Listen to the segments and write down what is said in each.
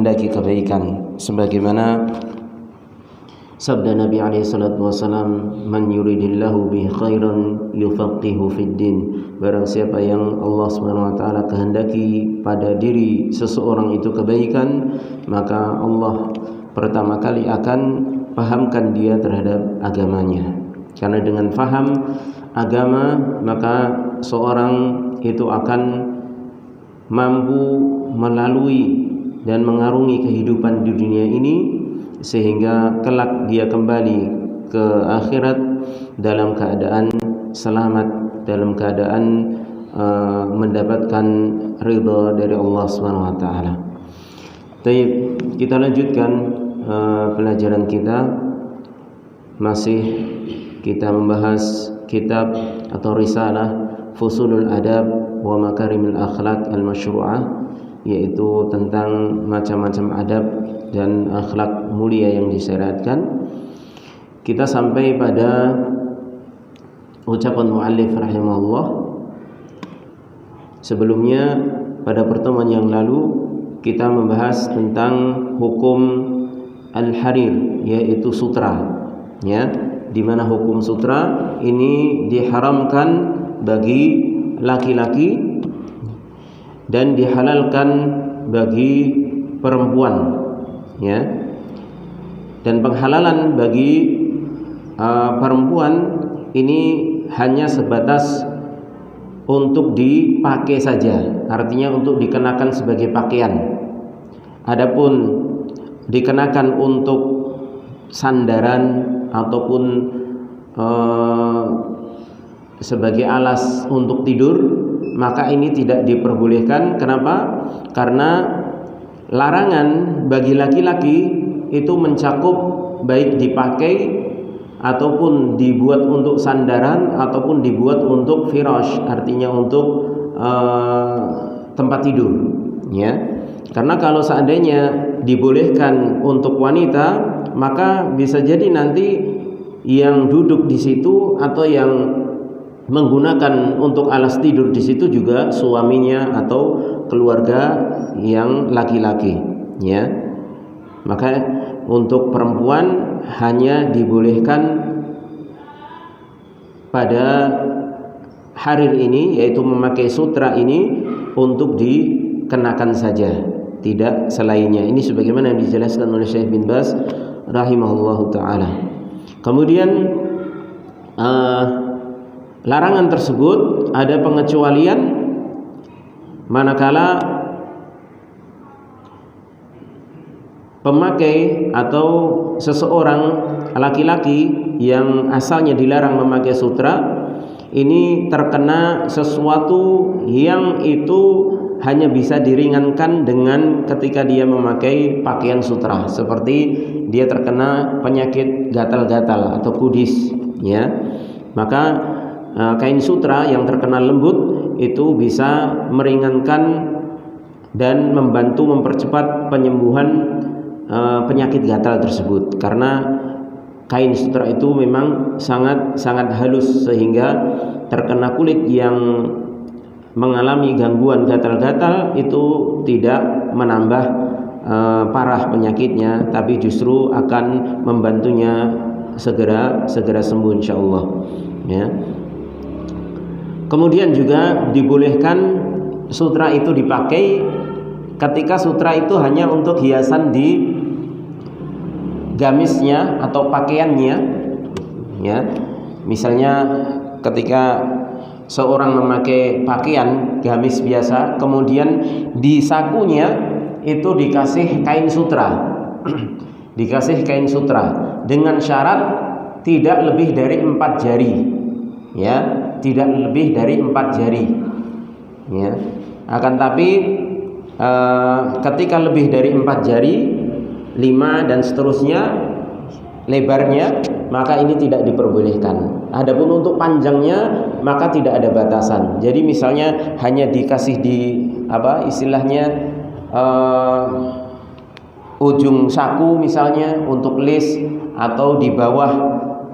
menghendaki kebaikan, sebagaimana sabda Nabi alaihi salatu wasallam, man yuridillahu bihi khairan yufaqihu fid din. Barang siapa yang Allah Subhanahu wa taala kehendaki pada diri seseorang itu kebaikan, maka Allah pertama kali akan pahamkan dia terhadap agamanya. Karena dengan faham agama, maka seorang itu akan mampu melalui dan mengarungi kehidupan di dunia ini, sehingga kelak dia kembali ke akhirat dalam keadaan selamat, dalam keadaan mendapatkan ridha dari Allah Subhanahu wa taala. Baik, kita lanjutkan pelajaran kita. Masih kita membahas kitab atau risalah Fusulul Adab wa Makarimul Akhlaq Al-Masyru'ah, yaitu tentang macam-macam adab dan akhlak mulia yang disyariatkan. Kita sampai pada ucapan muallif rahimahullah. Sebelumnya pada pertemuan yang lalu kita membahas tentang hukum al-harir, yaitu sutra, ya, di mana hukum sutra ini diharamkan bagi laki-laki dan dihalalkan bagi perempuan, ya. Dan penghalalan bagi perempuan ini hanya sebatas untuk dipakai saja, artinya untuk dikenakan sebagai pakaian. Adapun dikenakan untuk sandaran ataupun sebagai alas untuk tidur, maka ini tidak diperbolehkan. Kenapa? Karena larangan bagi laki-laki itu mencakup baik dipakai ataupun dibuat untuk sandaran ataupun dibuat untuk firash, artinya untuk tempat tidur, ya. Karena kalau seandainya dibolehkan untuk wanita, maka bisa jadi nanti yang duduk di situ atau yang menggunakan untuk alas tidur di situ juga suaminya atau keluarga yang laki-laki, ya. Maka untuk perempuan hanya dibolehkan pada harir ini, yaitu memakai sutra ini untuk dikenakan saja, tidak selainnya. Ini sebagaimana yang dijelaskan oleh Syekh bin Baz rahimahullahu taala. Kemudian larangan tersebut ada pengecualian manakala pemakai atau seseorang laki-laki yang asalnya dilarang memakai sutra ini terkena sesuatu yang itu hanya bisa diringankan dengan ketika dia memakai pakaian sutra, seperti dia terkena penyakit gatal-gatal atau kudis, ya. Maka kain sutra yang terkena lembut itu bisa meringankan dan membantu mempercepat penyembuhan penyakit gatal tersebut, karena kain sutra itu memang sangat halus sehingga terkena kulit yang mengalami gangguan gatal-gatal itu tidak menambah parah penyakitnya, tapi justru akan membantunya segera sembuh insyaallah, ya. Kemudian juga dibolehkan sutra itu dipakai ketika sutra itu hanya untuk hiasan di gamisnya atau pakaiannya, ya. Misalnya ketika seorang memakai pakaian gamis biasa, kemudian di sakunya itu dikasih kain sutra dikasih kain sutra dengan syarat tidak lebih dari 4 jari, ya, tidak lebih dari 4 jari, ya. Akan tapi ketika lebih dari 4 jari, 5 dan seterusnya lebarnya, maka ini tidak diperbolehkan. Adapun untuk panjangnya maka tidak ada batasan. Jadi misalnya hanya dikasih di istilahnya ujung saku misalnya untuk list, atau di bawah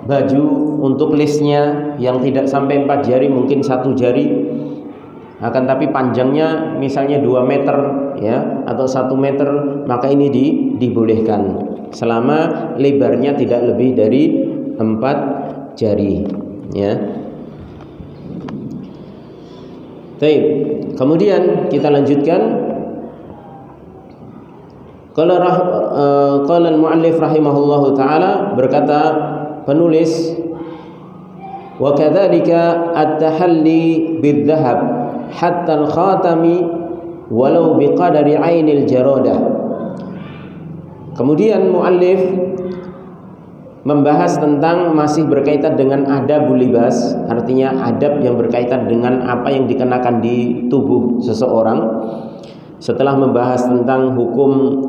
baju untuk listnya yang tidak sampai 4 jari, mungkin 1 jari. Akan tapi panjangnya misalnya 2 meter, ya atau 1 meter, maka ini dibolehkan selama lebarnya tidak lebih dari 4 jari, ya. Baik, kemudian kita lanjutkan. Qala al-muallif rahimahullahu taala, berkata penulis, wa kadzalika at-tahalli bidh-dhahab hatta al-khatami walau biqadari 'ainil jaradah. Kemudian muallif membahas tentang masih berkaitan dengan adabul libas, artinya adab yang berkaitan dengan apa yang dikenakan di tubuh seseorang. Setelah membahas tentang hukum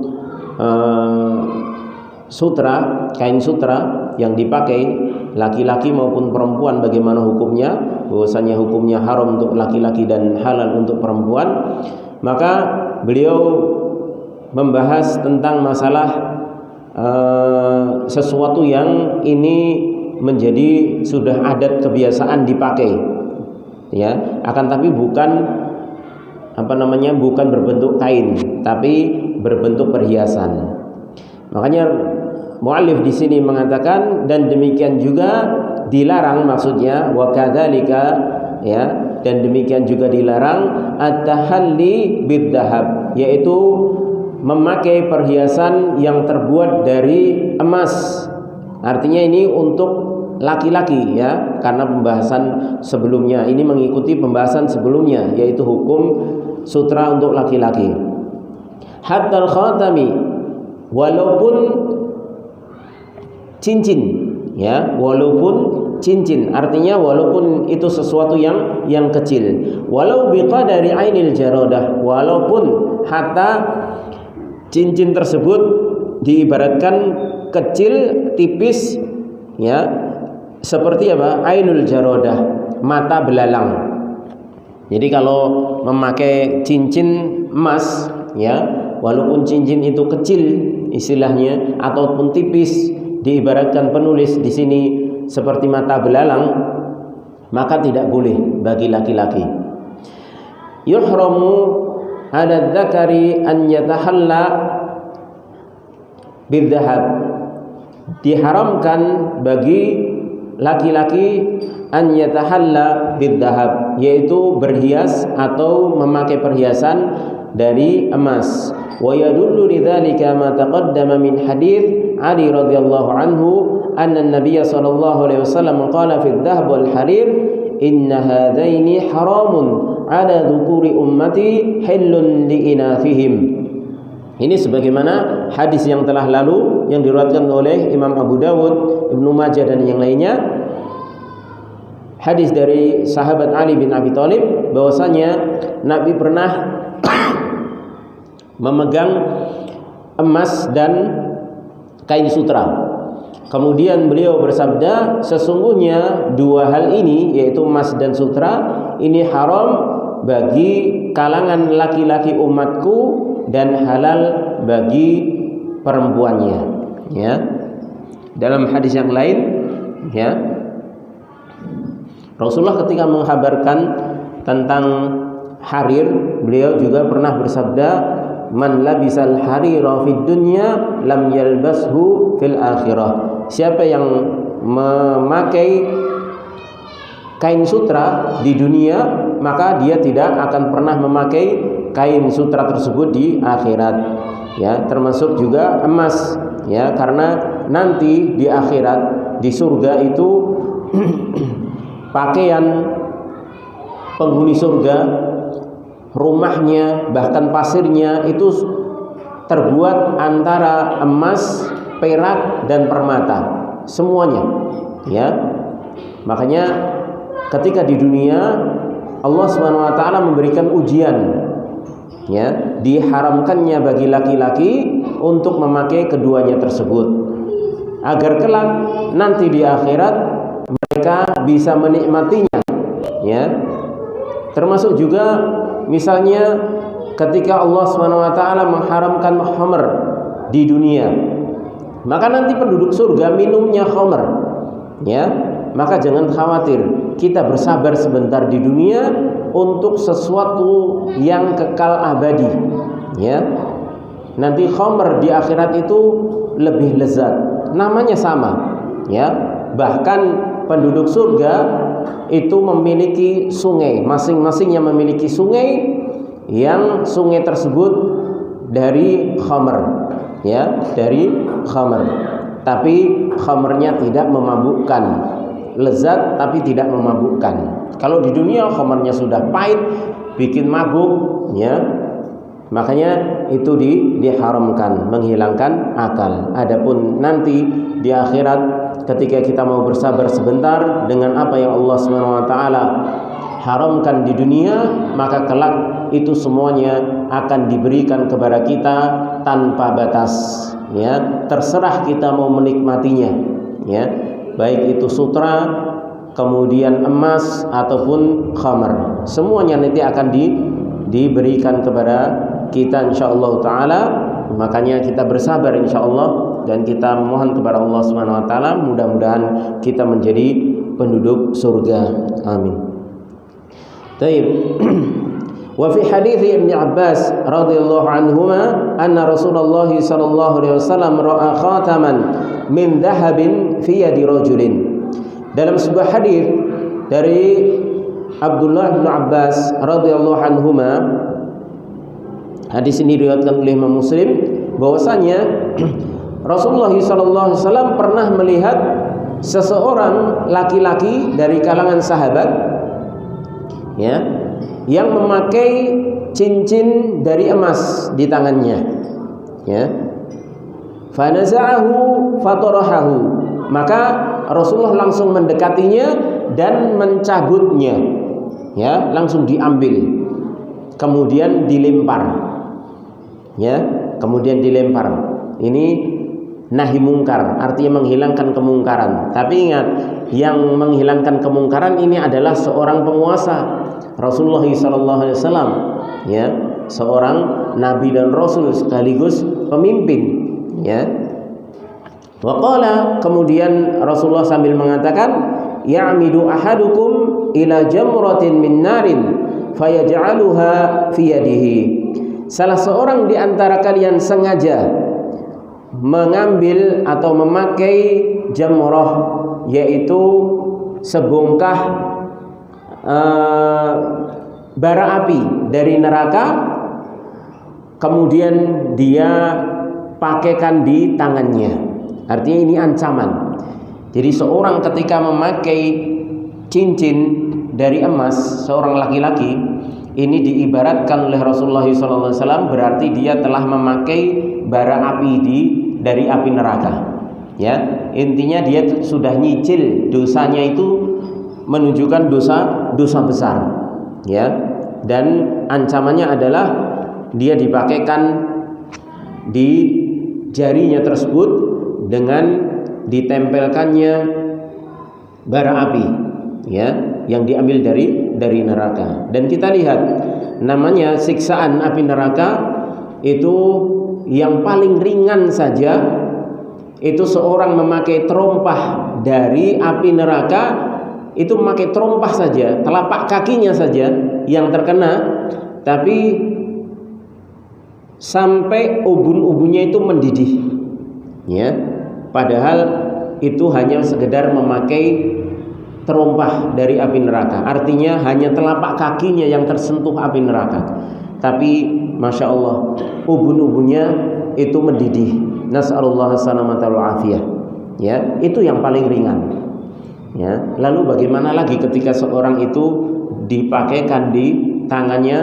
sutra, kain sutra yang dipakai laki-laki maupun perempuan, bagaimana hukumnya, bahwasanya hukumnya haram untuk laki-laki dan halal untuk perempuan, maka beliau membahas tentang masalah sesuatu yang ini menjadi sudah adat kebiasaan dipakai, ya, akan tapi bukan bukan berbentuk kain, tapi berbentuk perhiasan. Makanya muallif di sini mengatakan, dan demikian juga dilarang, maksudnya wa kadzalika, ya, dan demikian juga dilarang at-tahalli bidh-dhahab, yaitu memakai perhiasan yang terbuat dari emas. Artinya ini untuk laki-laki, ya, karena pembahasan sebelumnya ini mengikuti pembahasan sebelumnya, yaitu hukum sutra untuk laki-laki. Hatta al-khatami, walaupun cincin, ya, walaupun cincin, artinya walaupun itu sesuatu yang kecil. Walau biqadari 'ainil jaradah, walaupun hatta cincin tersebut diibaratkan kecil, tipis, ya, seperti apa? Ainul jaradah, mata belalang. Jadi kalau memakai cincin emas, ya, walaupun cincin itu kecil istilahnya ataupun tipis, diibaratkan penulis di sini seperti mata belalang, maka tidak boleh bagi laki-laki. Yuhramu 'ala dzakari an yatahalla bidh-dhahab. Diharamkan bagi laki-laki an yatahalla bidh-dhahab, yaitu berhias atau memakai perhiasan dari emas. Wa yadullu lidzalika ma taqaddama min hadits Ali radhiyallahu anhu anna an-nabiy sallallahu alaihi wasallam qala fi adh-dhahab wal harir inna hadaini haramun ala dhukuri ummati hillun li inathihim. Ini sebagaimana hadis yang telah lalu yang diriwayatkan oleh Imam Abu Dawud, Ibnu Majah dan yang lainnya. Hadis dari sahabat Ali bin Abi Thalib bahwasanya Nabi pernah memegang emas dan kain sutra. Kemudian beliau bersabda, sesungguhnya dua hal ini, yaitu emas dan sutra, ini haram bagi kalangan laki-laki umatku dan halal bagi perempuannya, ya. Dalam hadis yang lain, ya, Rasulullah ketika menghabarkan tentang harir, beliau juga pernah bersabda, man labisal harira fid dunya lam yalbashu fil akhirah. Siapa yang memakai kain sutra di dunia, maka dia tidak akan pernah memakai kain sutra tersebut di akhirat, ya, termasuk juga emas, ya, karena nanti di akhirat di surga itu pakaian penghuni surga, rumahnya, bahkan pasirnya itu terbuat antara emas, perak dan permata, semuanya, ya. Makanya ketika di dunia Allah Subhanahu wa taala memberikan ujian, ya, diharamkannya bagi laki-laki untuk memakai keduanya tersebut, agar kelak nanti di akhirat mereka bisa menikmatinya, ya. Termasuk juga misalnya ketika Allah SWT mengharamkan khamr di dunia, maka nanti penduduk surga minumnya khamr, ya. Maka jangan khawatir, kita bersabar sebentar di dunia untuk sesuatu yang kekal abadi, Ya. Nanti khamr di akhirat itu lebih lezat. Namanya sama, ya. Bahkan penduduk surga itu memiliki sungai, masing-masingnya memiliki sungai yang sungai tersebut dari khamr, ya, dari khamr. Tapi khamrnya tidak memabukkan, lezat tapi tidak memabukkan. Kalau di dunia khamrnya sudah pahit, bikin mabuk, ya, makanya itu diharamkan, menghilangkan akal. Adapun nanti di akhirat ketika kita mau bersabar sebentar dengan apa yang Allah SWT haramkan di dunia, maka kelak itu semuanya akan diberikan kepada kita tanpa batas, ya. Terserah kita mau menikmatinya, ya. Baik itu sutra, kemudian emas ataupun khamr, semuanya nanti akan diberikan kepada kita insyaallah taala. Makanya kita bersabar insyaallah dan kita mohon kepada Allah Subhanahu wa taala mudah-mudahan kita menjadi penduduk surga. Amin. Baik. Wa fi hadits Ibnu Abbas radhiyallahu anhuma anna Rasulullah sallallahu alaihi wasallam ra'a khataman min dhahabin fi yadi rajulin. Dalam sebuah hadis dari Abdullah bin Abbas radhiyallahu anhuma, hadis ini diriwayatkan oleh Imam Muslim, bahwasanya Rasulullah sallallahu alaihi wasallam pernah melihat seseorang laki-laki dari kalangan sahabat, ya, yang memakai cincin dari emas di tangannya, ya. Fanaza'ahu fatarahahu, maka Rasulullah langsung mendekatinya dan mencabutnya, ya, langsung diambil, kemudian dilempar, ya, kemudian dilempar. Ini nahi mungkar, artinya menghilangkan kemungkaran. Tapi ingat, yang menghilangkan kemungkaran ini adalah seorang penguasa, Rasulullah SAW, ya, seorang nabi dan rasul sekaligus pemimpin, ya. Waqala, kemudian Rasulullah sambil mengatakan, ya'midu ahadukum ila jamratin min narin fayaj'aluha fi yadihi. Salah seorang di antara kalian sengaja mengambil atau memakai jamrah, yaitu sebongkah bara api dari neraka, kemudian dia pakaikan di tangannya. Artinya ini ancaman. Jadi seorang ketika memakai cincin dari emas, seorang laki-laki, ini diibaratkan oleh Rasulullah SAW berarti dia telah memakai bara api dari api neraka, ya. Intinya dia sudah nyicil dosanya, itu menunjukkan dosa besar, ya. Dan ancamannya adalah dia dipakaikan di jarinya tersebut dengan ditempelkannya bara api, ya, yang diambil dari neraka. Dan kita lihat, namanya siksaan api neraka itu yang paling ringan saja, itu seorang memakai terompah dari api neraka, itu memakai terompah saja, telapak kakinya saja yang terkena, tapi sampai ubun-ubunnya itu mendidih, ya. Padahal itu hanya sekedar memakai terompah dari api neraka, artinya hanya telapak kakinya yang tersentuh api neraka, tapi masya Allah ubun-ubunnya itu mendidih. Nas'alullah salamata wal afiyah, ya. Itu yang paling ringan, ya. Lalu bagaimana lagi ketika seorang itu dipakaikan di tangannya,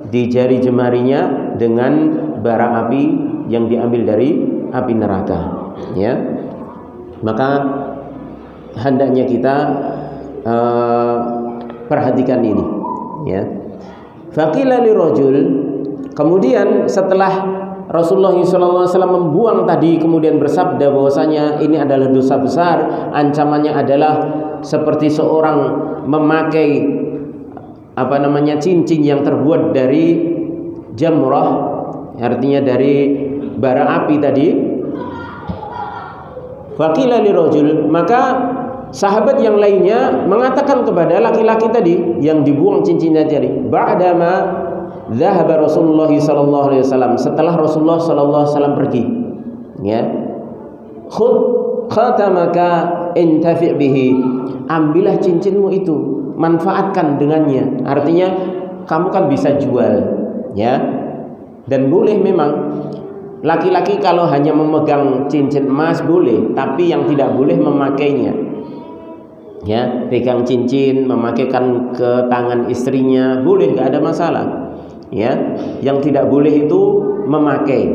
di jari jemarinya dengan bara api yang diambil dari api neraka, ya. Maka hendaknya kita perhatikan ini, ya. Faqila lirajul, kemudian setelah Rasulullah SAW membuang tadi, kemudian bersabda bahwasanya ini adalah dosa besar, ancamannya adalah seperti seorang memakai cincin yang terbuat dari jamrah, artinya dari bara api tadi. Faqila lirajul, maka sahabat yang lainnya mengatakan kepada laki-laki tadi yang dibuang cincinnya tadi, ba'dama Dhahaba Rasulullah sallallahu alaihi wasallam, setelah Rasulullah sallallahu alaihi wasallam pergi, ya. Khudh khatamaka intafi' bihi, ambillah cincinmu itu, manfaatkan dengannya. Artinya kamu kan bisa jual, ya. Dan boleh memang laki-laki kalau hanya memegang cincin emas boleh, tapi yang tidak boleh memakainya. Ya, pegang cincin, memakaikan ke tangan istrinya boleh, nggak ada masalah. Ya, yang tidak boleh itu memakai.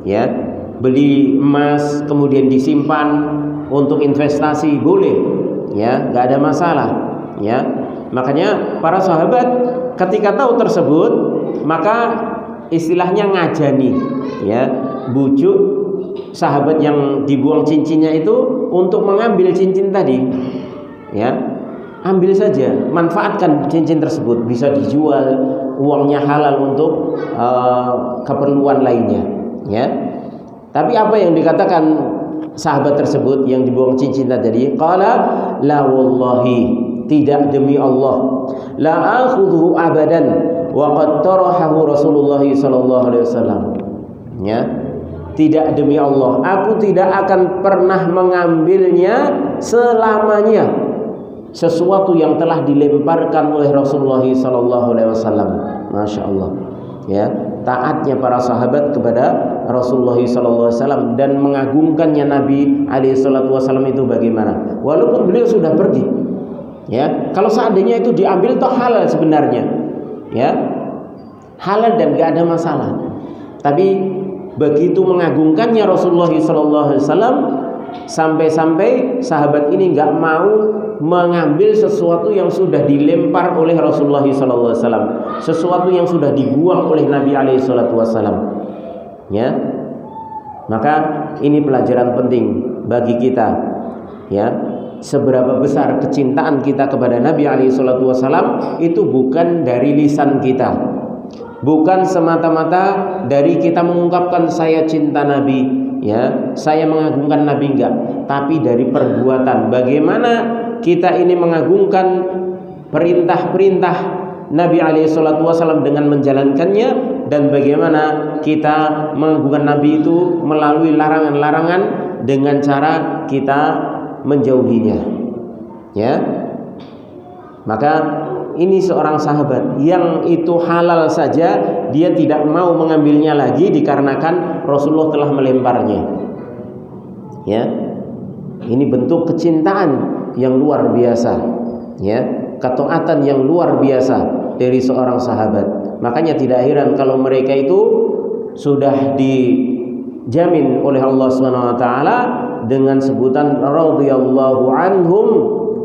Ya, beli emas kemudian disimpan untuk investasi boleh. Ya, nggak ada masalah. Ya, makanya para sahabat ketika tahu tersebut maka istilahnya ngajani, ya, bujuk sahabat yang dibuang cincinnya itu untuk mengambil cincin tadi. Ya, ambil saja, manfaatkan cincin tersebut, bisa dijual, uangnya halal untuk keperluan lainnya, ya. Tapi apa yang dikatakan sahabat tersebut yang dibuang cincin tadi? Qala la wallahi, tidak demi Allah, la akhudhu abadan wa qad tarahahu Rasulullah sallallahu alaihi wasallam. Ya, tidak demi Allah, aku tidak akan pernah mengambilnya selamanya, sesuatu yang telah dilemparkan oleh Rasulullah sallallahu alaihi wasallam. Masya Allah, ya, taatnya para sahabat kepada Rasulullah sallallahu alaihi wasallam dan mengagungkannya Nabi alaihi salatu wasallam itu bagaimana? Walaupun beliau sudah pergi, ya, kalau seandainya itu diambil toh halal sebenarnya, ya, halal dan gak ada masalah. Tapi begitu mengagungkannya Rasulullah sallallahu alaihi wasallam sampai-sampai sahabat ini gak mau mengambil sesuatu yang sudah dilempar oleh Rasulullah sallallahu alaihi wasallam, sesuatu yang sudah dibuang oleh Nabi alaihi salatu wasallam. Ya. Maka ini pelajaran penting bagi kita, ya. Seberapa besar kecintaan kita kepada Nabi alaihi salatu wasallam itu bukan dari lisan kita, bukan semata-mata dari kita mengungkapkan saya cinta Nabi, ya, saya mengagungkan Nabi, enggak, tapi dari perbuatan. Bagaimana kita ini mengagungkan perintah-perintah Nabi alaihi salatu wasallam dengan menjalankannya, dan bagaimana kita mengagungkan Nabi itu melalui larangan-larangan dengan cara kita menjauhinya, ya. Maka ini seorang sahabat yang itu halal saja dia tidak mau mengambilnya lagi dikarenakan Rasulullah telah melemparnya, ya. Ini bentuk kecintaan yang luar biasa, ya, ketaatan yang luar biasa dari seorang sahabat. Makanya tidak heran kalau mereka itu sudah dijamin oleh Allah Subhanahu wa taala dengan sebutan radhiyallahu anhum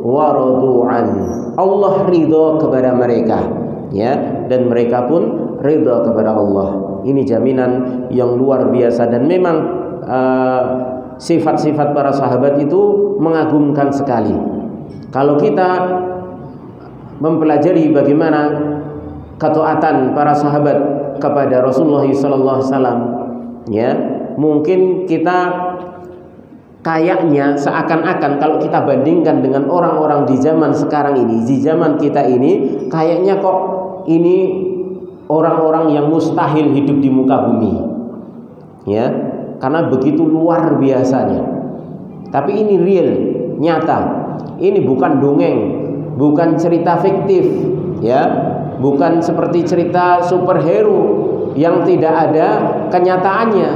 wa radu an. Allah ridha kepada mereka, ya, dan mereka pun ridha kepada Allah. Ini jaminan yang luar biasa, dan memang sifat-sifat para sahabat itu mengagumkan sekali. Kalau kita mempelajari bagaimana ketaatan para sahabat kepada Rasulullah sallallahu alaihi wasallam, ya, mungkin kita kayaknya seakan-akan kalau kita bandingkan dengan orang-orang di zaman sekarang ini, di zaman kita ini, kayaknya kok ini orang-orang yang mustahil hidup di muka bumi, ya, karena begitu luar biasanya. Tapi ini real, nyata. Ini bukan dongeng, bukan cerita fiktif, ya, bukan seperti cerita superhero yang tidak ada kenyataannya,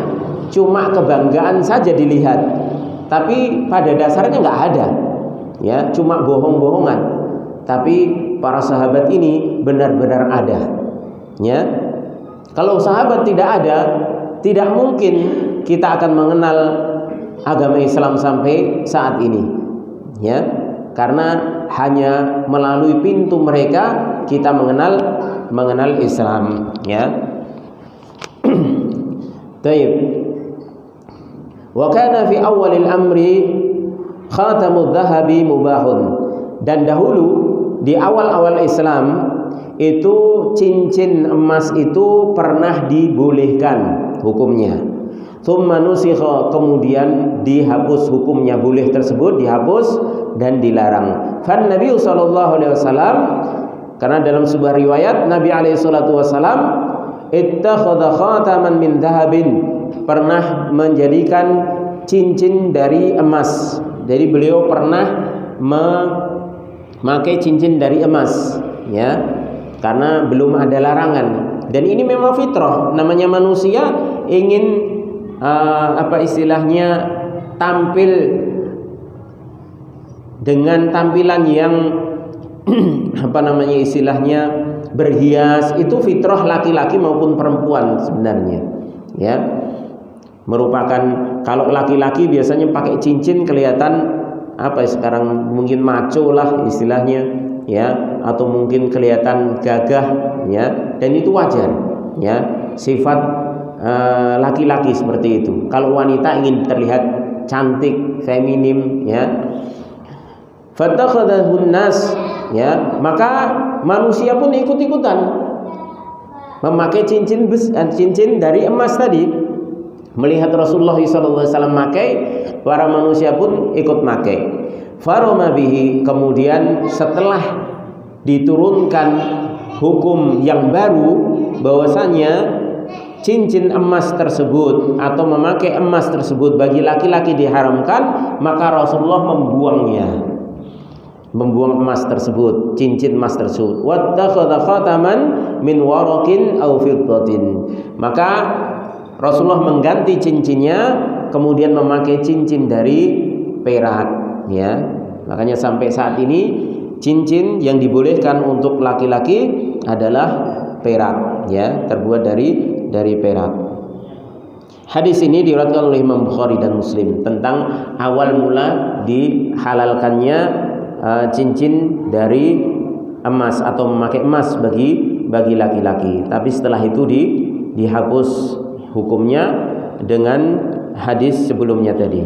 cuma kebanggaan saja dilihat, tapi pada dasarnya nggak ada, ya, cuma bohong-bohongan. Tapi para sahabat ini benar-benar ada, ya. Kalau sahabat tidak ada, tidak mungkin kita akan mengenal agama Islam sampai saat ini, ya, karena hanya melalui pintu mereka kita mengenal Islam, ya. Baik. Wa kana fi awalil amri khatamudz dzahabi mubahun. Dan dahulu di awal-awal Islam itu cincin emas itu pernah dibolehkan hukumnya. Tsumma nusikha, kemudian dihapus hukumnya, boleh tersebut dihapus dan dilarang. Fan Nabi sallallahu alaihi wasallam, karena dalam sebuah riwayat Nabi alaihi salatu wasallam ittakhadha khataman min dhahabin, pernah menjadikan cincin dari emas. Jadi beliau pernah memakai cincin dari emas, ya, karena belum ada larangan. Dan ini memang fitrah, namanya manusia ingin tampil dengan tampilan yang berhias. Itu fitrah laki-laki maupun perempuan sebenarnya, ya. Merupakan, kalau laki-laki biasanya pakai cincin kelihatan sekarang mungkin maco lah istilahnya, ya, atau mungkin kelihatan gagah, ya, dan itu wajar, ya, sifat laki-laki seperti itu. Kalau wanita ingin terlihat cantik, feminim, ya, fattakhadhahun nas, ya, maka manusia pun ikut-ikutan memakai cincin dari emas tadi. Melihat Rasulullah SAW pakai, para manusia pun ikut pakai. Faroma bihi, kemudian setelah diturunkan hukum yang baru bahwasanya cincin emas tersebut atau memakai emas tersebut bagi laki-laki diharamkan, maka Rasulullah membuang emas tersebut, cincin emas tersebut. Wattakhadha khataman min waraqin aw fiddatin, maka Rasulullah mengganti cincinnya, kemudian memakai cincin dari perak, ya. Makanya sampai saat ini cincin yang dibolehkan untuk laki-laki adalah perak, ya, terbuat dari perak. Hadis ini diriwayatkan oleh Imam Bukhari dan Muslim tentang awal mula dihalalkannya cincin dari emas atau memakai emas bagi laki-laki. Tapi setelah itu dihapus hukumnya dengan hadis sebelumnya tadi.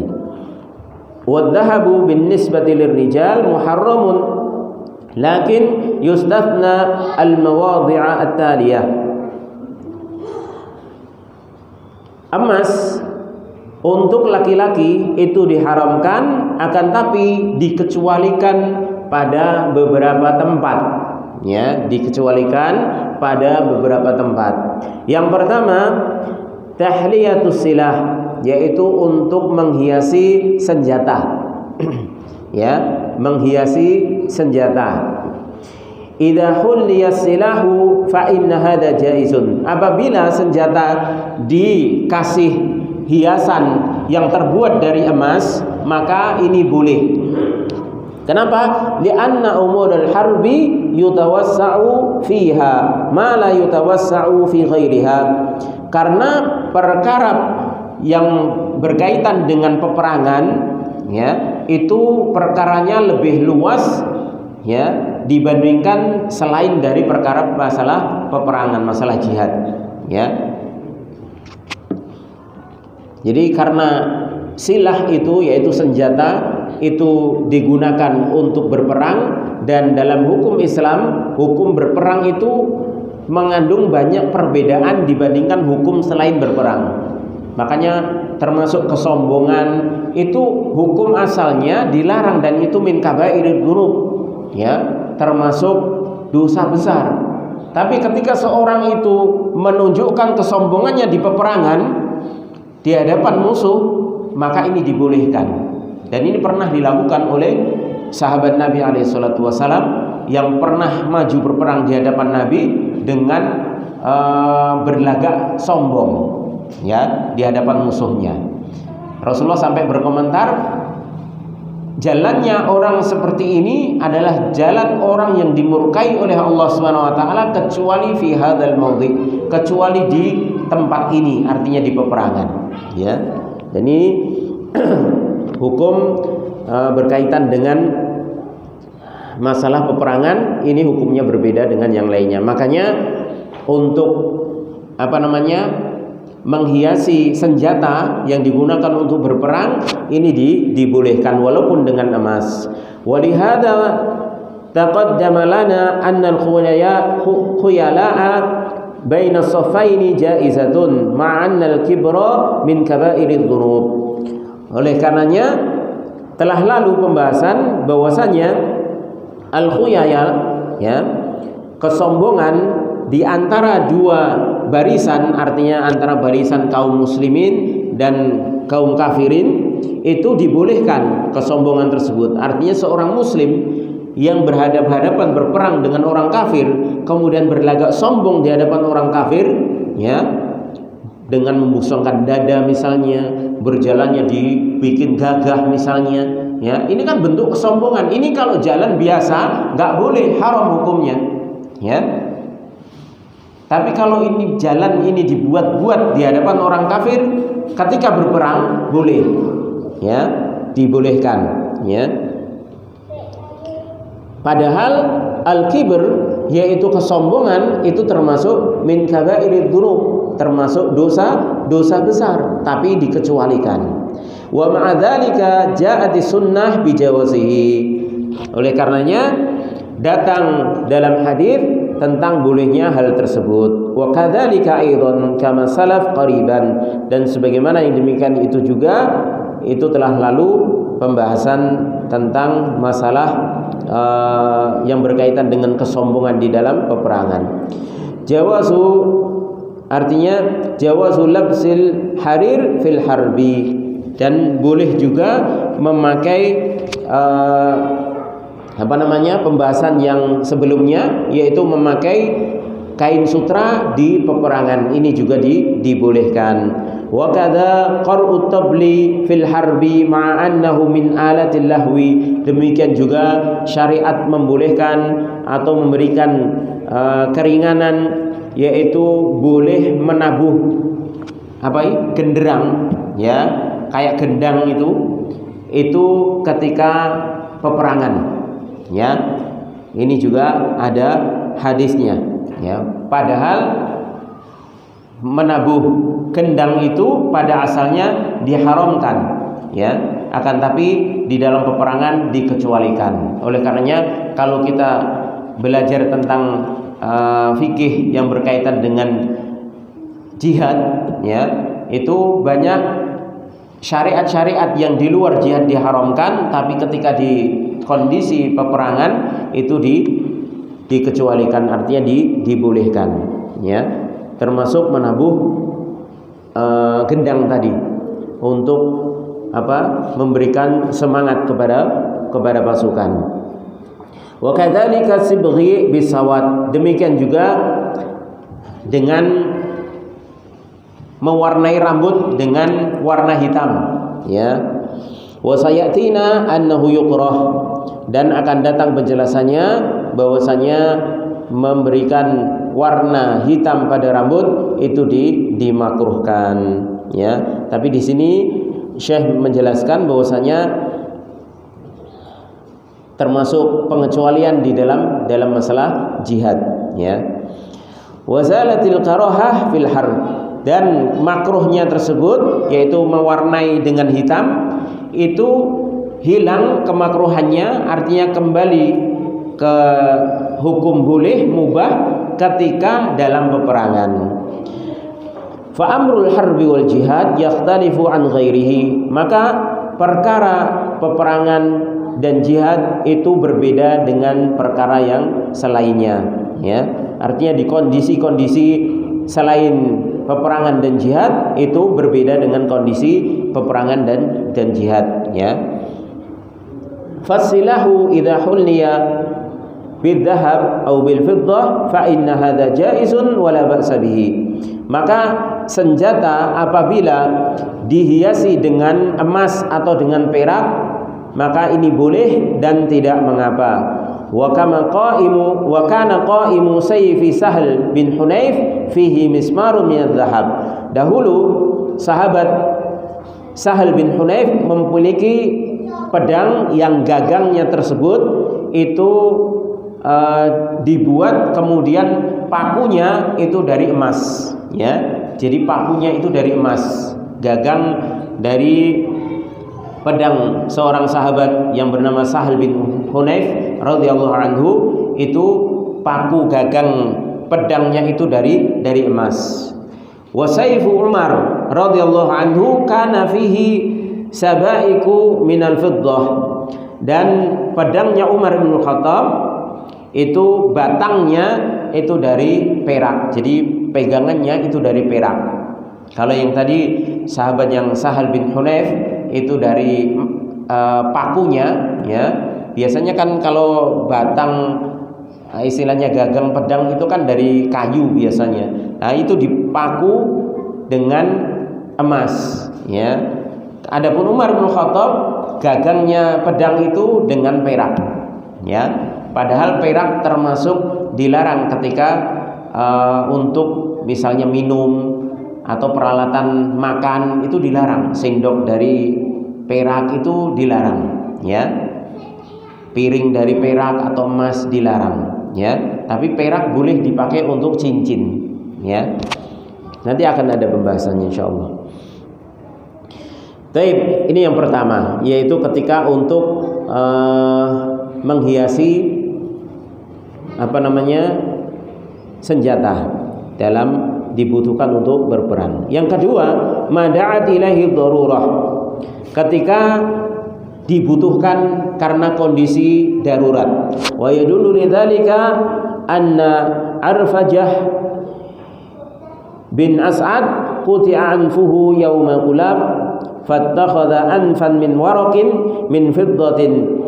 Wadhahabu bin nisbati lirrijal muharramun, lakin yustathna al-mawadhi'a at-taliyah. Emas untuk laki-laki itu diharamkan, akan tapi dikecualikan pada beberapa tempat, ya, dikecualikan pada beberapa tempat. Yang pertama, tahliyatus silah, yaitu untuk menghiasi senjata. Ya, menghiasi senjata. Idza hulliyas silahu fa inna hadza jaizun. Apabila senjata dikasih hiasan yang terbuat dari emas, maka ini boleh. Kenapa? Li'anna umurul harbi yutawassa'u fiha ma la yutawassa'u fi ghairiha. Karena perkara yang berkaitan dengan peperangan, ya, itu perkaranya lebih luas, ya, dibandingkan selain dari perkara masalah peperangan, masalah jihad, ya. Jadi karena silah itu, yaitu senjata, itu digunakan untuk berperang, dan dalam hukum Islam, hukum berperang itu mengandung banyak perbedaan dibandingkan hukum selain berperang. Makanya termasuk kesombongan itu hukum asalnya dilarang, dan itu min kabairid dzunub, ya, termasuk dosa besar. Tapi ketika seorang itu menunjukkan kesombongannya di peperangan di hadapan musuh, maka ini dibolehkan. Dan ini pernah dilakukan oleh sahabat Nabi SAW yang pernah maju berperang di hadapan Nabi dengan berlagak sombong, ya, di hadapan musuhnya. Rasulullah sampai berkomentar, jalannya orang seperti ini adalah jalan orang yang dimurkai oleh Allah SWT, kecuali fi hadzal maudhi, kecuali di tempat ini, artinya di peperangan, ya. Dan ini hukum berkaitan dengan masalah peperangan, ini hukumnya berbeda dengan yang lainnya. Makanya untuk menghiasi senjata yang digunakan untuk berperang ini dibolehkan walaupun dengan emas. Walihada taqaddama lana anna al-khuyala'a baina as-saffaini jaizatun ma'anna al-kibra min kabairidz dzunub. Oleh karenanya telah lalu pembahasan bahwasanya al-khuyala, ya, kesombongan di antara dua barisan, artinya antara barisan kaum muslimin dan kaum kafirin, itu dibolehkan kesombongan tersebut. Artinya seorang muslim yang berhadap-hadapan berperang dengan orang kafir kemudian berlagak sombong di hadapan orang kafir, ya, dengan membusungkan dada misalnya, berjalannya dibikin gagah misalnya, ya, ini kan bentuk kesombongan. Ini kalau jalan biasa nggak boleh, haram hukumnya, ya. Tapi kalau ini jalan ini dibuat-buat di hadapan orang kafir ketika berperang, boleh, ya, dibolehkan, ya. Padahal al-kibr, yaitu kesombongan, itu termasuk min kabairid dzunub, termasuk dosa besar, tapi dikecualikan. Wa ma'a dzalika ja'ati sunnah bijawazihi. Oleh karenanya datang dalam hadis tentang bolehnya hal tersebut. Wa kadzalika aidan kama salaf qariban, dan sebagaimana yang demikian itu juga itu telah lalu pembahasan tentang masalah yang berkaitan dengan kesombongan di dalam peperangan. Jawazu, artinya jawazu labsil harir fil harbi, dan boleh juga memakai pembahasan yang sebelumnya, yaitu memakai kain sutra di peperangan, ini juga dibolehkan. Wa kadza qar'ut tabli fil harbi ma'a annahu min alatil lahwi, demikian juga syariat membolehkan atau memberikan keringanan, yaitu boleh menabuh genderang, ya, kayak gendang itu ketika peperangan, ya. Ini juga ada hadisnya, ya. Padahal menabuh gendang itu pada asalnya diharamkan, ya, akan tapi di dalam peperangan dikecualikan. Oleh karenanya kalau kita belajar tentang fikih yang berkaitan dengan jihad, ya, itu banyak syariat-syariat yang di luar jihad diharamkan, tapi ketika di kondisi peperangan itu dikecualikan, artinya dibolehkan, ya. Termasuk menabuh gendang tadi untuk memberikan semangat kepada pasukan. Wa kadzalika sibghi bisawad, demikian juga dengan mewarnai rambut dengan warna hitam, ya. Wa sayatina annahu yukrah, dan akan datang penjelasannya bahwasanya memberikan warna hitam pada rambut itu dimakruhkan, ya. Tapi di sini Syekh menjelaskan bahwasanya termasuk pengecualian di dalam masalah jihad, ya. Wazalatil karahah fil harb, dan makruhnya tersebut yaitu mewarnai dengan hitam itu hilang kemakruhannya, artinya kembali ke hukum boleh mubah ketika dalam peperangan. Fa amrul harbi wal jihad yakhtalifu an ghairihi, maka perkara peperangan dan jihad itu berbeda dengan perkara yang selainnya, ya. Artinya di kondisi-kondisi selain peperangan dan jihad itu berbeda dengan kondisi peperangan dan jihad, ya. Fasilahu idza hulliya bidhahab atau bil fiddah fa inna hadza jaizun wala ba'sa bihi. Maka senjata apabila dihiasi dengan emas atau dengan perak, maka ini boleh dan tidak mengapa. Wa kana qaimu sayfi Sahl bin Hunayf fihi mismarun min adh-dhahab. Dahulu sahabat Sahl bin Hunayf memiliki pedang yang gagangnya tersebut itu dibuat, kemudian pakunya itu dari emas, ya. Jadi pakunya itu dari emas, gagang dari pedang seorang sahabat yang bernama Sahl bin Hunayf radhiyallahu anhu, itu paku gagang pedangnya itu dari emas. Wa sayfu Umar radhiyallahu anhu kana fihi sabaiku minal fiddah, dan pedangnya Umar bin Khattab itu batangnya itu dari perak. Jadi pegangannya itu dari perak. Kalau yang tadi sahabat yang Sahal bin Hunayf itu dari pakunya, ya. Biasanya kan kalau batang istilahnya gagang pedang itu kan dari kayu biasanya. Nah, itu dipaku dengan emas, ya. Adapun Umar bin Khattab gagangnya pedang itu dengan perak, ya. Padahal perak termasuk dilarang ketika untuk misalnya minum atau peralatan makan itu dilarang. Sendok dari perak itu dilarang, ya. Piring dari perak atau emas dilarang, ya. Tapi perak boleh dipakai untuk cincin, ya. Nanti akan ada pembahasannya insyaallah. Baik, ini yang pertama, yaitu ketika untuk menghiasi senjata dalam dibutuhkan untuk berperang. Yang kedua, mada'at ilaihi darurah, ketika dibutuhkan karena kondisi darurat. Wa yadullu lidzalika anna Arfajah bin As'ad quti'a anfuhu yawma qulab fattakhadha anfan min waraqin min fiddatin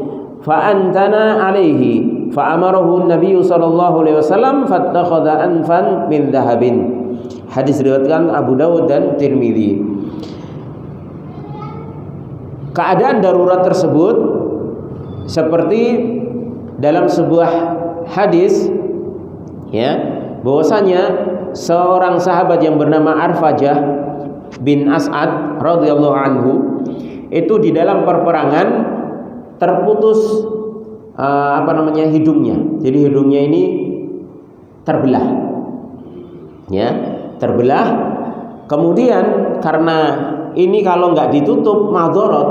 fa'antana alaihi fa'amarahu an-nabiy sallallahu alaihi wasallam fattakhadha anfan min dhahabin. Hadis riwayatkan Abu Dawud dan Tirmidzi. Keadaan darurat tersebut seperti dalam sebuah hadis, ya, bahwasanya seorang sahabat yang bernama Arfajah bin As'ad radhiyallahu anhu itu di dalam perperangan terputus hidungnya. Jadi hidungnya ini terbelah, ya, terbelah. Kemudian karena ini kalau nggak ditutup madharat,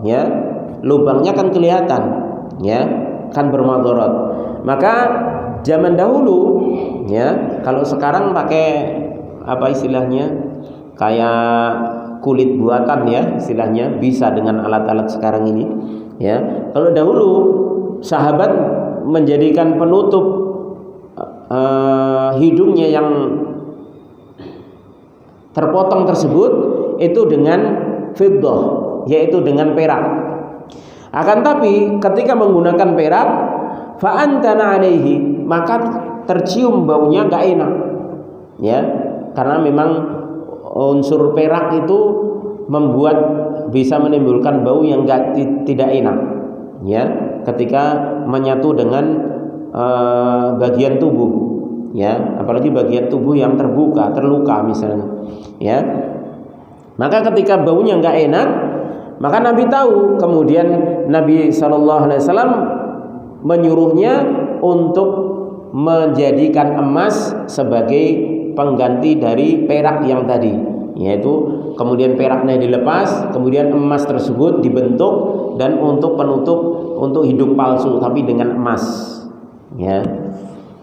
ya, lubangnya kan kelihatan, ya, kan bermadharat. Maka zaman dahulu, ya, kalau sekarang pakai apa istilahnya, kayak kulit buatan, ya, istilahnya bisa dengan alat-alat sekarang ini, ya. Kalau dahulu sahabat menjadikan penutup hidungnya yang terpotong tersebut itu dengan fiddah, yaitu dengan perak. Akan tapi ketika menggunakan perak, fa'antana alaihi, maka tercium baunya enggak enak, ya, karena memang unsur perak itu membuat bisa menimbulkan bau yang tidak enak, ya, ketika menyatu dengan bagian tubuh, ya, apalagi bagian tubuh yang terluka misalnya, ya. Maka ketika baunya enggak enak, maka Nabi tahu. Kemudian Nabi SAW menyuruhnya untuk menjadikan emas sebagai pengganti dari perak yang tadi, yaitu kemudian peraknya dilepas, kemudian emas tersebut dibentuk dan untuk penutup untuk hidung palsu, tapi dengan emas, ya,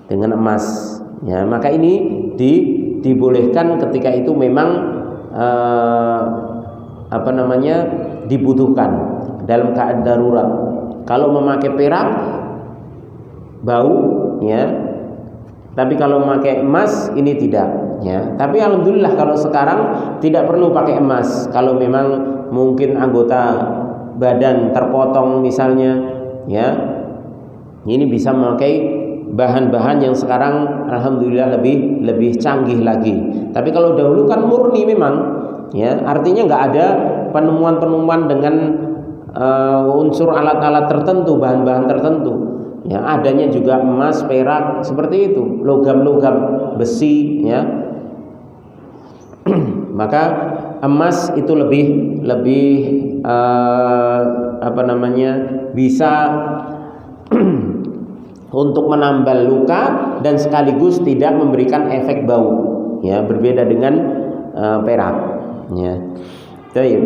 dengan emas, ya. Maka ini dibolehkan ketika itu memang dibutuhkan dalam keadaan darurat. Kalau memakai perak bau, ya, tapi kalau memakai emas ini tidak, ya. Tapi alhamdulillah kalau sekarang tidak perlu pakai emas. Kalau memang mungkin anggota badan terpotong misalnya, ya, ini bisa memakai bahan-bahan yang sekarang alhamdulillah lebih canggih lagi. Tapi kalau dahulu kan murni memang, ya, artinya nggak ada penemuan-penemuan dengan unsur alat-alat tertentu, bahan-bahan tertentu, ya. Adanya juga emas, perak, seperti itu, logam-logam, besi, ya. Maka emas itu lebih bisa untuk menambal luka dan sekaligus tidak memberikan efek bau, ya, berbeda dengan perak, ya. Baik.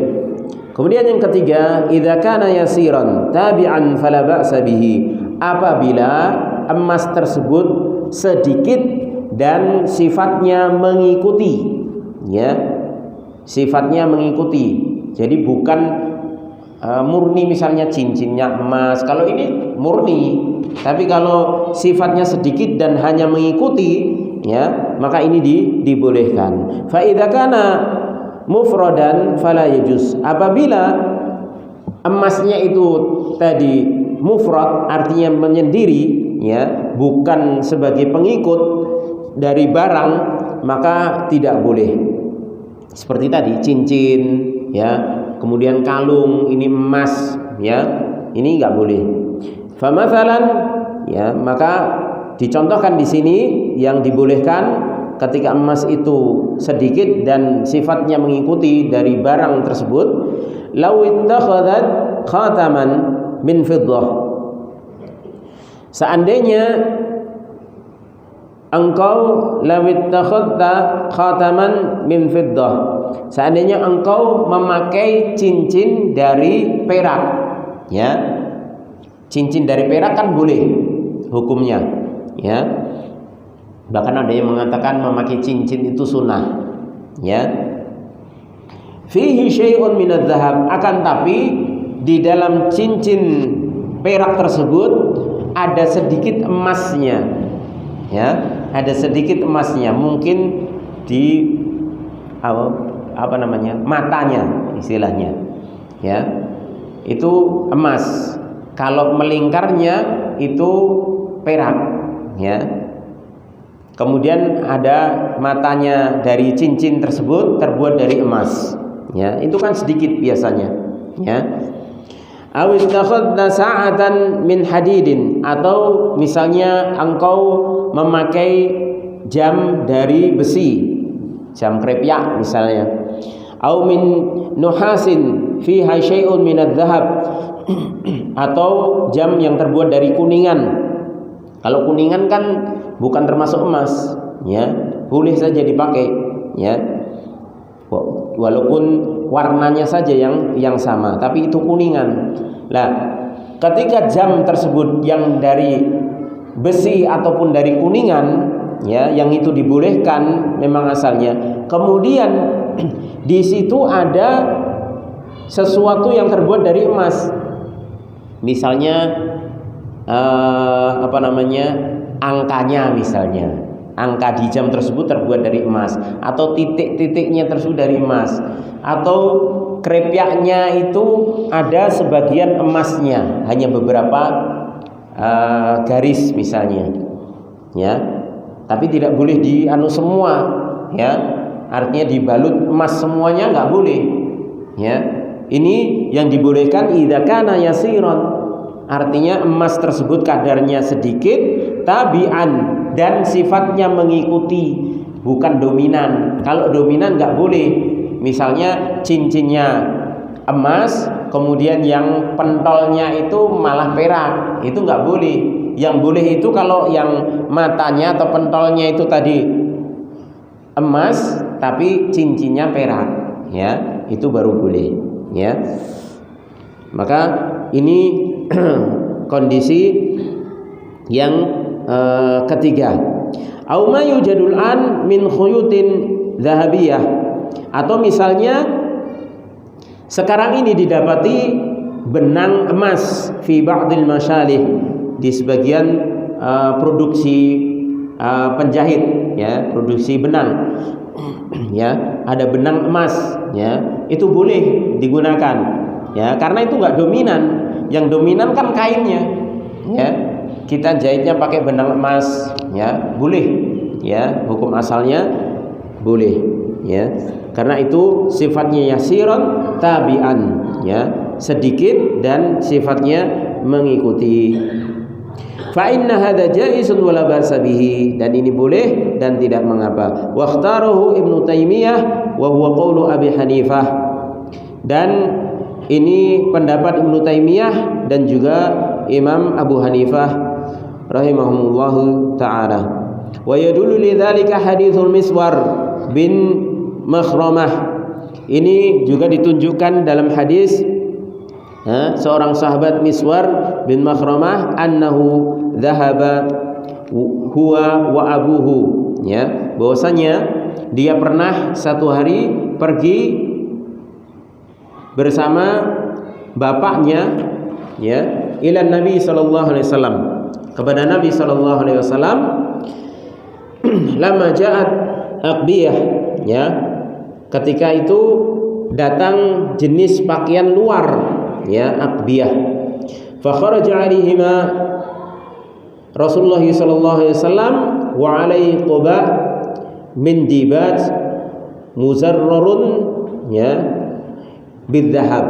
Kemudian yang ketiga, idza kana yasiran tabi'an fala ba'sa bihi, apabila emas tersebut sedikit dan sifatnya mengikuti, ya, sifatnya mengikuti. Jadi bukan murni, misalnya cincinnya emas. Kalau ini murni, tapi kalau sifatnya sedikit dan hanya mengikuti, ya, maka ini dibolehkan. Fa idza kana mufradan fala yajuz. Apabila emasnya itu tadi mufrad, artinya menyendiri, ya, bukan sebagai pengikut dari barang, maka tidak boleh. Seperti tadi cincin, ya, kemudian kalung ini emas, ya, ini nggak boleh. Famathalan, ya, maka dicontohkan di sini yang dibolehkan ketika emas itu sedikit dan sifatnya mengikuti dari barang tersebut. Law ittakhadhat khataman min fiddah, seandainya engkau law ittakhadta khataman min fiddah, seandainya engkau memakai cincin dari perak, ya, cincin dari perak kan boleh hukumnya, ya. Bahkan ada yang mengatakan memakai cincin itu sunnah, ya. Fihi syai'un minadz dzahab, akan tapi di dalam cincin perak tersebut ada sedikit emasnya, ya, ada sedikit emasnya, mungkin di apa namanya, matanya istilahnya, ya, itu emas. Kalau melingkarnya itu perak, ya. Kemudian ada matanya dari cincin tersebut terbuat dari emas, ya, itu kan sedikit biasanya, ya. Aw ittakhadna sa'atan min hadidin, atau misalnya engkau memakai jam dari besi, jam krepyak misalnya. Aw min nuhasin fiha syai'un minadz dzahab, atau jam yang terbuat dari kuningan. Kalau kuningan kan bukan termasuk emas, ya, boleh saja dipakai, ya, walaupun warnanya saja yang sama, tapi itu kuningan. Nah, ketika jam tersebut yang dari besi ataupun dari kuningan, ya, yang itu dibolehkan memang asalnya. Kemudian di situ ada sesuatu yang terbuat dari emas, misalnya angkanya, misalnya angka di jam tersebut terbuat dari emas, atau titik-titiknya tersebut dari emas, atau krepyaknya itu ada sebagian emasnya, hanya beberapa garis misalnya, ya, tapi tidak boleh semua, ya, artinya dibalut emas semuanya nggak boleh, ya. Ini yang dibolehkan idza kana yasiran, artinya emas tersebut kadarnya sedikit, tabi'an, dan sifatnya mengikuti, bukan dominan. Kalau dominan nggak boleh. Misalnya cincinnya emas, kemudian yang pentolnya itu malah perak, itu nggak boleh. Yang boleh itu kalau yang matanya atau pentolnya itu tadi emas, tapi cincinnya perak, ya, itu baru boleh, ya. Maka ini kondisi yang ketiga. Au ma yujadul an min khuyutin dzahabiyah, atau misalnya sekarang ini didapati benang emas fi ba'dil masyalih, di sebagian produksi penjahit, ya, produksi benang, ya, ada benang emas, ya, itu boleh digunakan, ya, karena itu nggak dominan. Yang dominan kan kainnya, ya. Kita jahitnya pakai benang emas, ya, boleh, ya, hukum asalnya boleh, ya, karena itu sifatnya yasiron tabi'an, ya, sedikit dan sifatnya mengikuti. Fa inna hadza jaizun wala ba'sa bihi, dan ini boleh dan tidak mengapa. Wa ikhtarahu Ibnu Taimiyah wa huwa qaulu Abi Hanifah, dan ini pendapat Ibnu Taimiyah dan juga Imam Abu Hanifah rahimahumullahu ta'ala. Wa yadullu lidzalika haditsul Miswar bin Makhramah, ini juga ditunjukkan dalam hadis seorang sahabat Miswar bin Makhramah, annahu dhahaba huwa wa abuhu, ya, bahwasanya dia pernah satu hari pergi bersama bapaknya ya ila Nabi sallallahu alaihi wasallam, kepada Nabi sallallahu alaihi wasallam. Lama ja'at aqbiyah, ya, ketika itu datang jenis pakaian luar, ya, aqbiyah. Fa kharaja alaihima Rasulullah sallallahu alaihi wasallam wa alaihi quba min dibat muzarrarun, ya, bidzahab.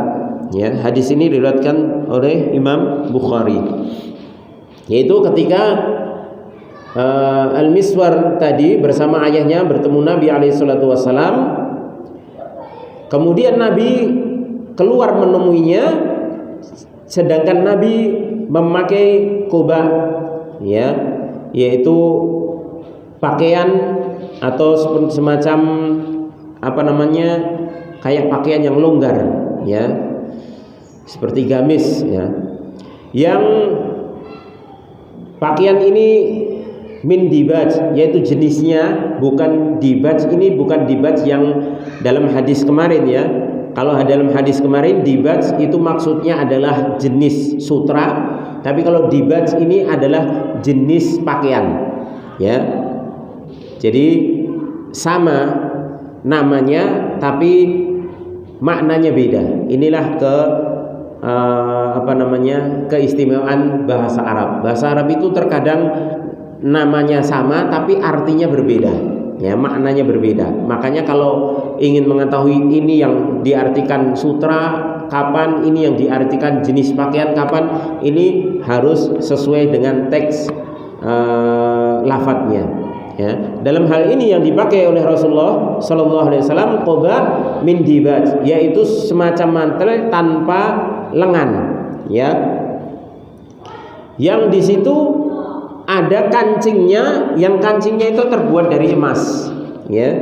Ya, hadis ini diriwayatkan oleh Imam Bukhari, yaitu ketika Al-Miswar tadi bersama ayahnya bertemu Nabi alaihi salatu wasallam. Kemudian Nabi keluar menemuinya, sedangkan Nabi memakai quba, ya, yaitu pakaian atau semacam apa namanya, kayak pakaian yang longgar, ya, seperti gamis, ya. Yang pakaian ini min dibaj, yaitu jenisnya bukan dibaj, ini bukan dibaj yang dalam hadis kemarin, ya. Kalau dalam hadis kemarin dibaj itu maksudnya adalah jenis sutra, tapi kalau dibaj ini adalah jenis pakaian, ya. Jadi sama namanya tapi maknanya beda. Inilah keistimewaan bahasa Arab. Bahasa Arab itu terkadang namanya sama tapi artinya berbeda, ya, maknanya berbeda. Makanya kalau ingin mengetahui ini yang diartikan sutra kapan, ini yang diartikan jenis pakaian kapan, ini harus sesuai dengan teks lafadznya, ya. Dalam hal ini yang dipakai oleh Rasulullah sallallahu alaihi wasallam quba min dibaj, yaitu semacam mantel tanpa lengan, ya, yang di situ ada kancingnya, yang kancingnya itu terbuat dari emas, ya.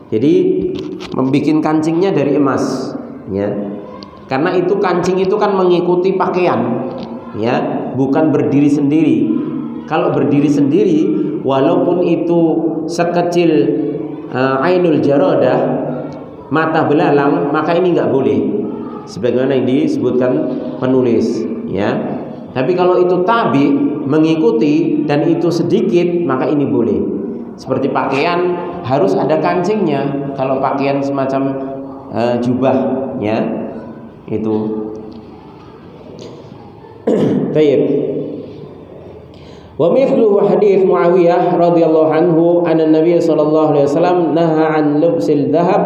Jadi membikin kancingnya dari emas, ya. Karena itu kancing itu kan mengikuti pakaian, ya, bukan berdiri sendiri. Kalau berdiri sendiri, walaupun itu sekecil ainul jaradah, mata belalang, maka ini nggak boleh, sebagaimana yang disebutkan penulis, ya. Tapi kalau itu tabi, mengikuti, dan itu sedikit, maka ini boleh. Seperti pakaian harus ada kancingnya. Kalau pakaian semacam jubah, ya, itu. Baik. Wa mithluhu hadits Muawiyah radhiyallahu anhu anna Nabi sallallahu alaihi wasallam naha an lubsil dhahab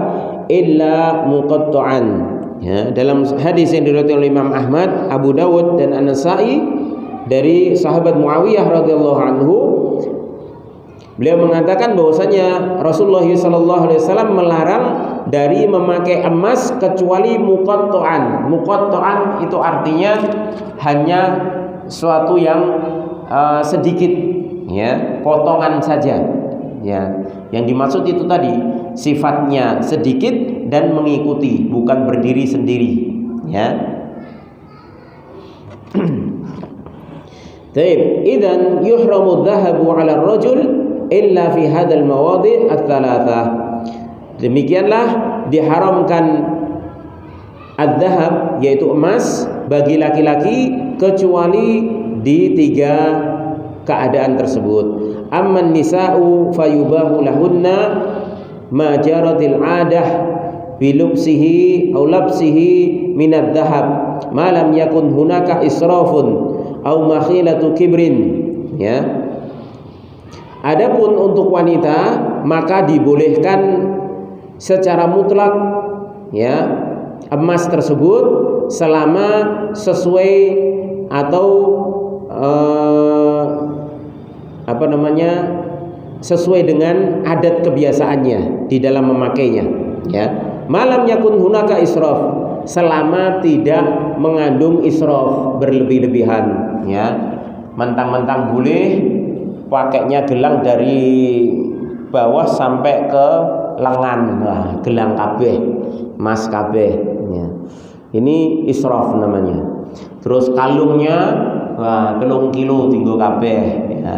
illa muqatta'an. Ya, dalam hadis yang diriwayatkan oleh Imam Ahmad, Abu Dawud dan An-Nasa'i dari sahabat Muawiyah radhiyallahu anhu, beliau mengatakan bahwasanya Rasulullah sallallahu alaihi wasallam melarang dari memakai emas kecuali muqatta'an. Muqatta'an itu artinya hanya suatu yang sedikit, ya, potongan saja, ya. Yang dimaksud itu tadi sifatnya sedikit dan mengikuti, bukan berdiri sendiri, ya. Baik, idzan yuhramu adh-dhahabu 'ala ar-rajul illa fi hadzal mawadi' ats-tsalatsah. Demikianlah diharamkan adz-dhahab, yaitu emas, bagi laki-laki kecuali di 3 keadaan tersebut. Amman nisa'u fayubahu lahunna ma jaratil 'adah bilubsihi aw labsihi min adh-dhahab ma lam yakun hunaka israfun aw makhilatu kibrin, ya. Adapun untuk wanita maka dibolehkan secara mutlak, ya, emas tersebut selama sesuai atau sesuai dengan adat kebiasaannya di dalam memakainya, ya. Malam yakun hunaka israf, selama tidak mengandung israf, berlebih-lebihan, ya. Mentang-mentang boleh pakainya gelang dari bawah sampai ke lengan, wah, gelang kabeh, mas kabeh, ya. Ini israf namanya. Terus kalungnya, wah, 3 kilo tinggo kabeh, ya.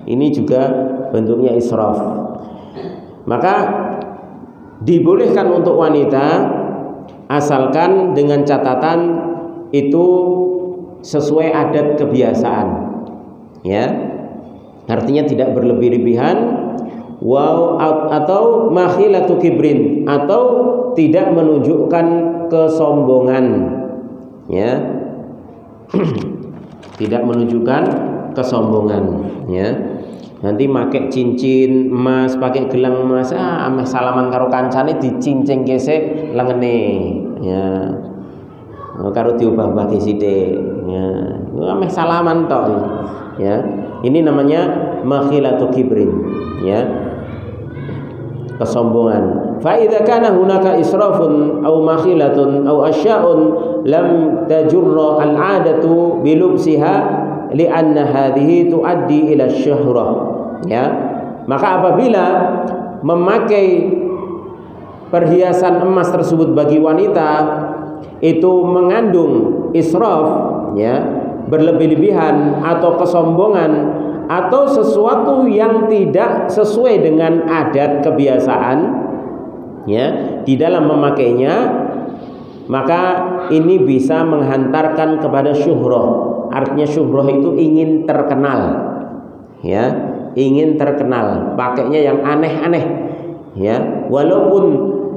Ini juga bentuknya israf. Maka dibolehkan untuk wanita asalkan dengan catatan itu sesuai adat kebiasaan, ya, artinya tidak berlebih-lebihan, atau makhilatu kibrin, atau tidak menunjukkan kesombongan, ya. Tidak menunjukkan kesombongan, ya. Nanti pakai cincin emas, pakai gelang emas, ameh salaman karo kancane dicincing gesek lengene, ya. Karo diubah-ubah sithik, ya. Ameh salaman tok, ya. Ini namanya makhilatu kibrin, ya. Kesombongan. Fa idza kana hunaka israfun aw makhilatun aw asya'un lam tajurra al-'adatu bi lubsiha li'anna hadhihi tuaddi ila syuhrah, ya. Maka apabila memakai perhiasan emas tersebut bagi wanita itu mengandung israf, ya, berlebih-lebihan atau kesombongan atau sesuatu yang tidak sesuai dengan adat kebiasaan, ya, di dalam memakainya, maka ini bisa menghantarkan kepada syuhrah. Artinya syuhrah itu ingin terkenal, ya, ingin terkenal, pakainya yang aneh-aneh, ya. Walaupun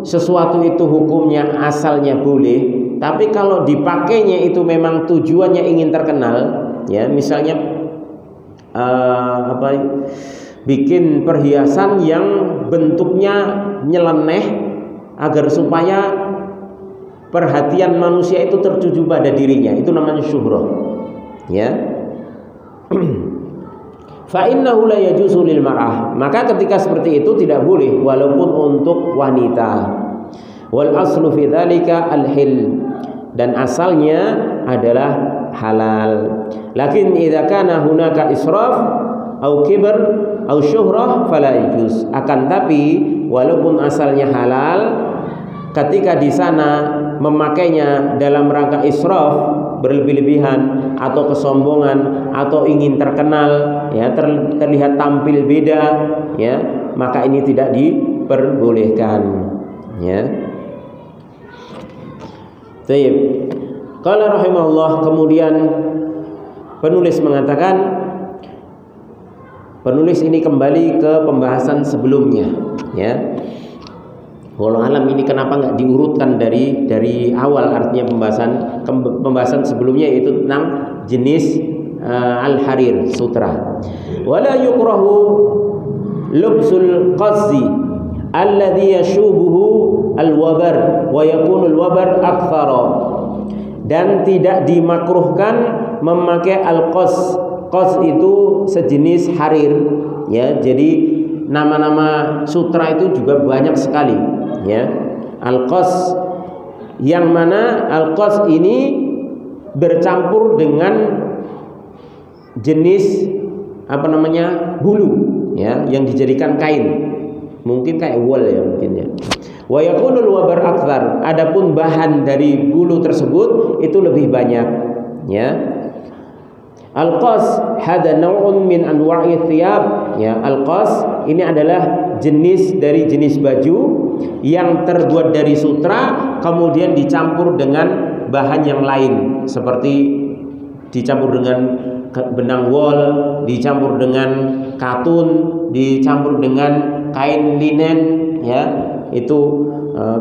sesuatu itu hukumnya asalnya boleh, tapi kalau dipakainya itu memang tujuannya ingin terkenal, ya, misalnya bikin perhiasan yang bentuknya nyeleneh agar supaya perhatian manusia itu tertuju pada dirinya, itu namanya syuhrah, ya. Fa innahu la yajuzu lil mar'ah, maka ketika seperti itu tidak boleh walaupun untuk wanita. Wal aslu fi dzalika al hil, dan asalnya adalah halal. Lakin idza kana hunaka israf au kibr au syuhrah fala yajuz. Akan tapi walaupun asalnya halal, ketika di sana memakainya dalam rangka israf, berlebih-lebihan atau kesombongan atau ingin terkenal, ya, terlihat tampil beda, ya, maka ini tidak diperbolehkan, ya. Baik. Qala rahimahullah, kemudian penulis mengatakan, penulis ini kembali ke pembahasan sebelumnya, ya. Wallahu alam ini kenapa nggak diurutkan dari awal, artinya pembahasan sebelumnya itu tentang jenis al-harir, sutra. Wala yukrahu lubsul qazzi alladhi yashubuhu al-wabar wa yakunu al-wabar akthara. Dan tidak dimakruhkan memakai al-qaz. Qaz itu sejenis harir, ya. Jadi nama-nama sutra itu juga banyak sekali, ya. Al-qaz, yang mana al-qaz ini bercampur dengan jenis bulu, ya, yang dijadikan kain. Mungkin kayak wool, ya, mungkin, ya. Wa yakunul wabar akthar, adapun bahan dari bulu tersebut itu lebih banyak, ya. Al-qaz hada naw'un min anwa'i thiyab, ya. Al-qaz ini adalah jenis dari jenis baju yang terbuat dari sutra kemudian dicampur dengan bahan yang lain, seperti dicampur dengan benang wol, dicampur dengan katun, dicampur dengan kain linen, ya. Itu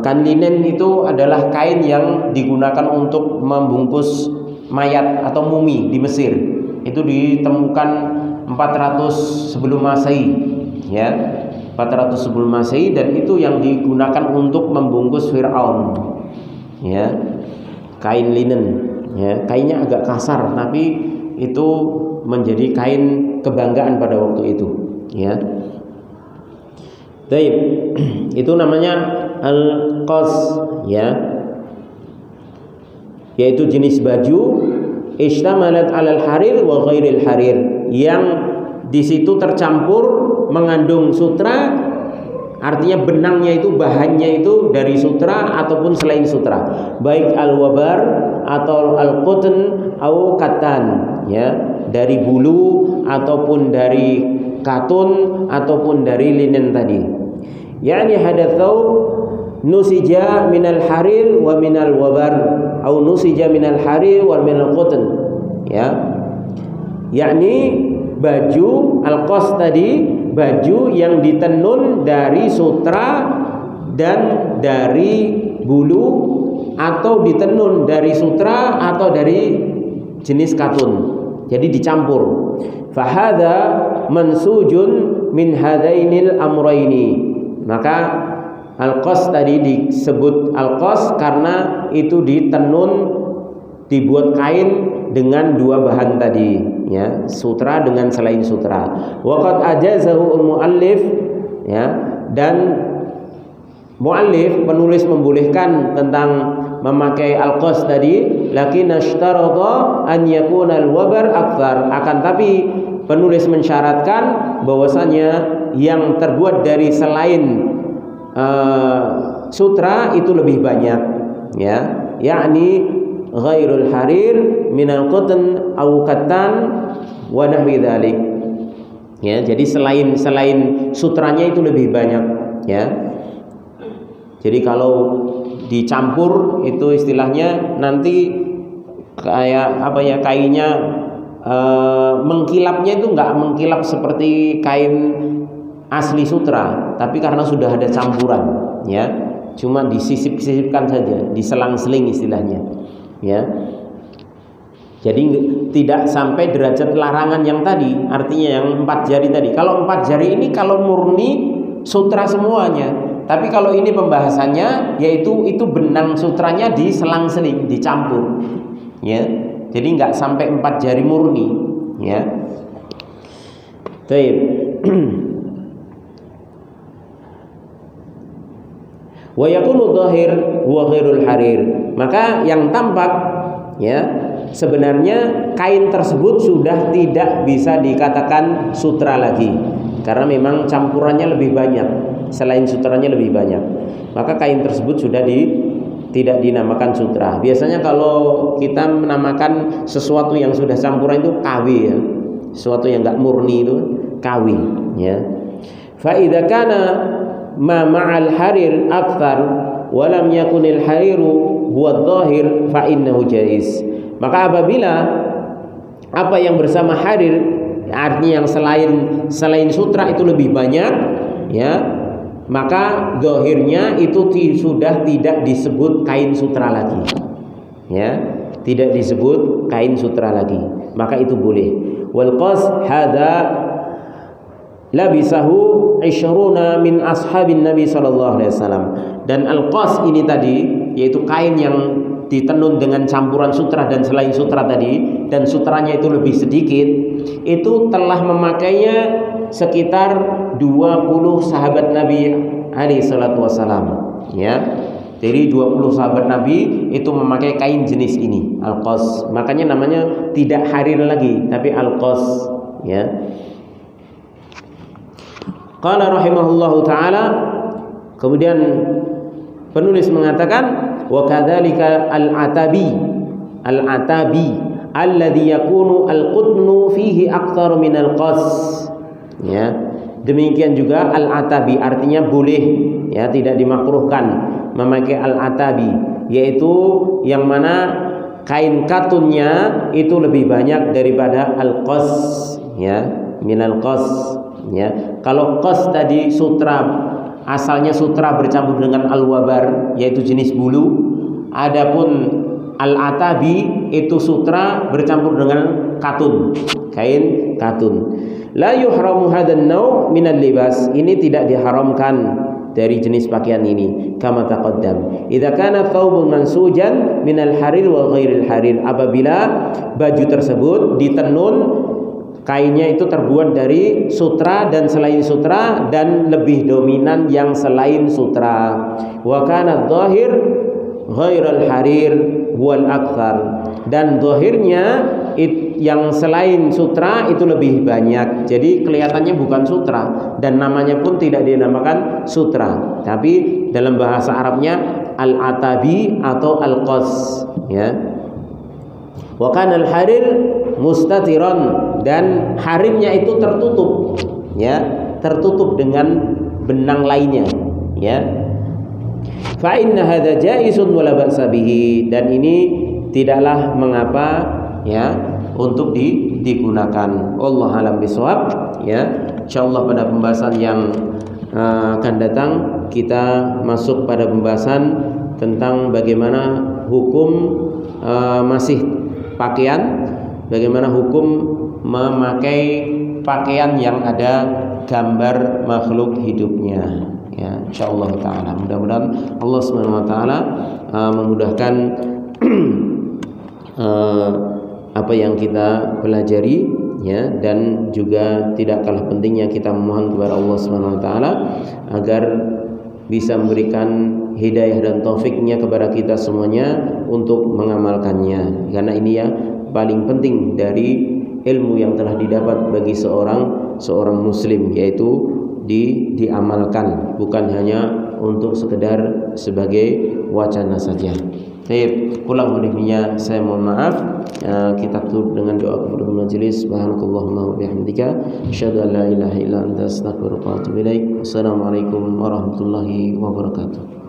kain linen itu adalah kain yang digunakan untuk membungkus mayat atau mumi di Mesir. Itu ditemukan 400 sebelum Masehi, ya. 400 sebelum Masehi, dan itu yang digunakan untuk membungkus Fir'aun, ya. Kain linen, ya. Kainnya agak kasar tapi itu menjadi kain kebanggaan pada waktu itu, ya. Baik, itu namanya al-qaz, ya, yaitu jenis baju ishtamalat 'alal harir wa ghairil harir, yang di situ tercampur mengandung sutra, artinya benangnya itu, bahannya itu dari sutra ataupun selain sutra, baik al-wabar atau al-qutn atau katan, ya, dari bulu ataupun dari katun ataupun dari linen tadi. Yani hadatsau nusija minal harir wa minal wabar, au nusija minal harir wal minal qutn, ya, yakni baju al-qas tadi, baju yang ditenun dari sutra dan dari bulu, atau ditenun dari sutra atau dari jenis katun, jadi dicampur. Fahadha mansujun min hadainil amraini, maka al-qas tadi disebut al-qas karena itu ditenun, dibuat kain dengan dua bahan tadi, ya, sutra dengan selain sutra. Waqad ajazahu al-muallif, ya, dan muallif penulis membolehkan tentang memakai al-qas tadi, lakin ashtarata an yakuna al-wabar akthar, akan tapi penulis mensyaratkan bahwasanya yang terbuat dari selain sutra itu lebih banyak, ya, yakni ghairul harir minal qutn aw kattan wa nahwi dzalik, ya, jadi selain sutranya itu lebih banyak, ya. Jadi kalau dicampur itu istilahnya nanti kayak apa ya, kainnya mengkilapnya itu nggak mengkilap seperti kain asli sutra, tapi karena sudah ada campuran, ya, cuma disisip-sisipkan saja, diselang-seling istilahnya, ya. Jadi tidak sampai derajat larangan yang tadi, artinya yang 4 jari tadi. Kalau 4 jari ini kalau murni sutra semuanya. Tapi kalau ini pembahasannya yaitu itu benang sutranya diselang-seling, dicampur, ya. Jadi nggak sampai 4 jari murni, ya. Baik. Wa yakunu dhahir wa ghairul harir, maka yang tampak, ya, sebenarnya kain tersebut sudah tidak bisa dikatakan sutra lagi karena memang campurannya lebih banyak, selain sutranya lebih banyak, maka kain tersebut sudah tidak dinamakan sutra. Biasanya kalau kita menamakan sesuatu yang sudah campuran itu kawi, ya, sesuatu yang enggak murni itu kawi, ya. Fa idza kana ma ma'al harir akthar wa lam yakunil hariru huwa dhahir fa innahu jaiz. Maka apabila apa yang bersama harir, artinya yang selain sutra itu lebih banyak, ya, maka zahirnya itu sudah tidak disebut kain sutra lagi, ya, tidak disebut kain sutra lagi, maka itu boleh. Wal qas hadza labisahu 20 min ashabin Nabi sallallahu alaihi wasallam, dan al-qas ini tadi yaitu kain yang ditenun dengan campuran sutra dan selain sutra tadi, dan sutranya itu lebih sedikit, itu telah memakainya sekitar 20 sahabat Nabi alaihi salatu wasalam, ya. Jadi 20 sahabat Nabi itu memakai kain jenis ini, al-qas. Makanya namanya tidak harir lagi tapi al-qas, ya. Qala rahimahullahu taala, kemudian penulis mengatakan wa kadzalika al-atabi alladhi yakunu al-qutnu fihi akthar min al-qas, ya. Demikian juga al-atabi, artinya boleh, ya, tidak dimakruhkan memakai al-atabi, yaitu yang mana kain katunnya itu lebih banyak daripada al-qas, ya, min al-qas, ya. Kalau qas tadi sutra, asalnya sutra bercampur dengan al-wabar, yaitu jenis bulu. Adapun al-atabi itu sutra bercampur dengan katun, kain katun. La yuhramu hadan naw' minal libas, ini tidak diharamkan dari jenis pakaian ini, kama taqaddam. Idza kana thawbun mansujan minal harir wa ghairil harir, apabila baju tersebut ditenun, kainnya itu terbuat dari sutra dan selain sutra, dan lebih dominan yang selain sutra. Wa kana dhahir ghairal harir wal akthar, dan zahirnya yang selain sutra itu lebih banyak. Jadi kelihatannya bukan sutra dan namanya pun tidak dinamakan sutra, tapi dalam bahasa Arabnya al-atabi atau al-qas, ya. Wa kana al-harir mustatiran, dan harirnya itu tertutup, ya, tertutup dengan benang lainnya, ya. Fa inna hadza jaizun wa la ba'sa bihi, dan ini tidaklah mengapa ya untuk digunakan. Allah alam bisawab ya. Insyaallah pada pembahasan yang akan datang kita masuk pada pembahasan tentang bagaimana hukum masih pakaian, bagaimana hukum memakai pakaian yang ada gambar makhluk hidupnya. Ya, insyaallah taala. Mudah-mudahan Allah Subhanahu wa taala memudahkan apa yang kita pelajari ya, dan juga tidak kalah pentingnya kita memohon kepada Allah Subhanahu wa taala agar bisa memberikan hidayah dan taufiknya kepada kita semuanya untuk mengamalkannya, karena ini ya paling penting dari ilmu yang telah didapat bagi seorang muslim, yaitu diamalkan, bukan hanya untuk sekedar sebagai wacana saja. Baik, kurang lebihnya saya mohon maaf. Kita tutup dengan doa kepada majelis. Subhanakallahumma wa bihamdika asyhadu an la ilaha illa anta astaghfiruka wa atubu ilaik. Wassalamualaikum warahmatullahi wabarakatuh.